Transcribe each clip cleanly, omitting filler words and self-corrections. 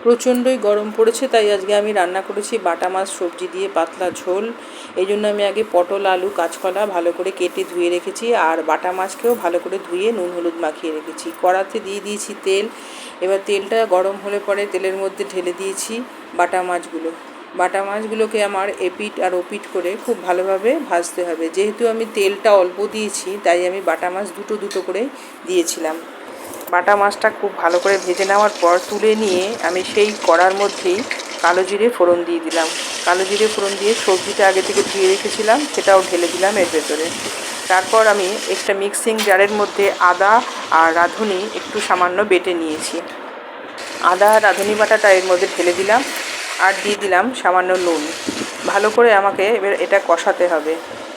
প্রচণ্ডই গরম পড়েছে, তাই আজকে আমি রান্না করেছি বাটা মাছ সবজি দিয়ে পাতলা ঝোল। এই জন্য আমি আগে পটল, আলু, কাঁচকলা ভালো করে কেটে ধুয়ে রেখেছি, আর বাটা মাছকেও ভালো করে ধুয়ে নুন হলুদ মাখিয়ে রেখেছি। কড়াতে দিয়ে দিয়েছি তেল। এবার তেলটা গরম হলে পরে তেলের মধ্যে ঢেলে দিয়েছি বাটা মাছগুলো। বাটা মাছগুলোকে আমার এপিট আর ওপিট করে খুব ভালোভাবে ভাজতে হবে। যেহেতু আমি তেলটা অল্প দিয়েছি, তাই আমি বাটা মাছ দুটো দুটো করে দিয়েছিলাম। বাটা মাছটা খুব ভালো করে ভেজে নেওয়ার পর তুলে নিয়ে আমি সেই কড়ার মধ্যেই কালো জিরে ফোড়ন দিয়ে দিলাম। কালো জিরে ফোড়ন দিয়ে সবজিটা আগে থেকে ধুয়ে রেখেছিলাম, সেটাও ঢেলে দিলাম এর ভেতরে। তারপর আমি একটা মিক্সিং জারের মধ্যে আদা আর রাঁধুনি একটু সামান্য বেটে নিয়েছি। আদা আর রাঁধুনি বাটাটা এর মধ্যে ঢেলে দিলাম, আর দিয়ে দিলাম সামান্য নুন। ভালো করে আমাকে এবার এটা কষাতে হবে।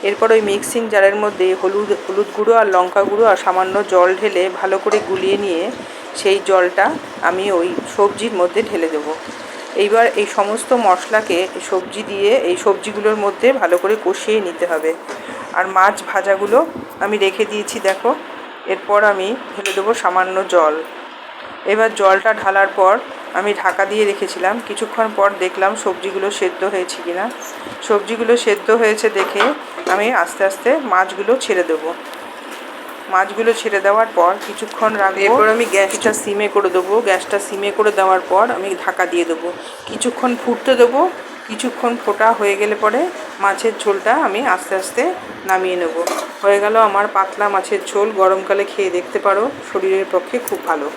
এরপর ওই মিক্সিং জারের মধ্যে হলুদ গুঁড়ো আর লঙ্কা গুঁড়ো আর সামান্য জল ঢেলে ভালো করে গুলিয়ে নিয়ে সেই জলটা আমি ওই সবজির মধ্যে ঢেলে দেবো। এইবার এই সমস্ত মশলাকে সবজি দিয়ে এই সবজিগুলোর মধ্যে ভালো করে কষিয়ে নিতে হবে। আর মাছ ভাজাগুলো আমি রেখে দিয়েছি দেখো। এরপর আমি ঢেলে দেবো সামান্য জল। এবার জলটা ঢালার পর আমি ঢাকা দিয়ে রেখেছিলাম। কিছুক্ষণ পর দেখলাম সবজিগুলো সেদ্ধ হয়েছে কিনা। সবজিগুলো সেদ্ধ হয়েছে দেখে আমি আস্তে আস্তে মাছগুলো ছেড়ে দেবো। মাছগুলো ছেড়ে দেওয়ার পর কিছুক্ষণ রাখবো। এরপর আমি গ্যাসটা সিমে করে দেবো। গ্যাসটা সিমে করে দেওয়ার পর আমি ঢাকা দিয়ে দেবো। কিছুক্ষণ ফুটতে দেবো। কিছুক্ষণ ফোটা হয়ে গেলে পরে মাছের ঝোলটা আমি আস্তে আস্তে নামিয়ে নেব। হয়ে গেল আমার পাতলা মাছের ঝোল। গরমকালে খেয়ে দেখতে পারো, শরীরের পক্ষে খুব ভালো।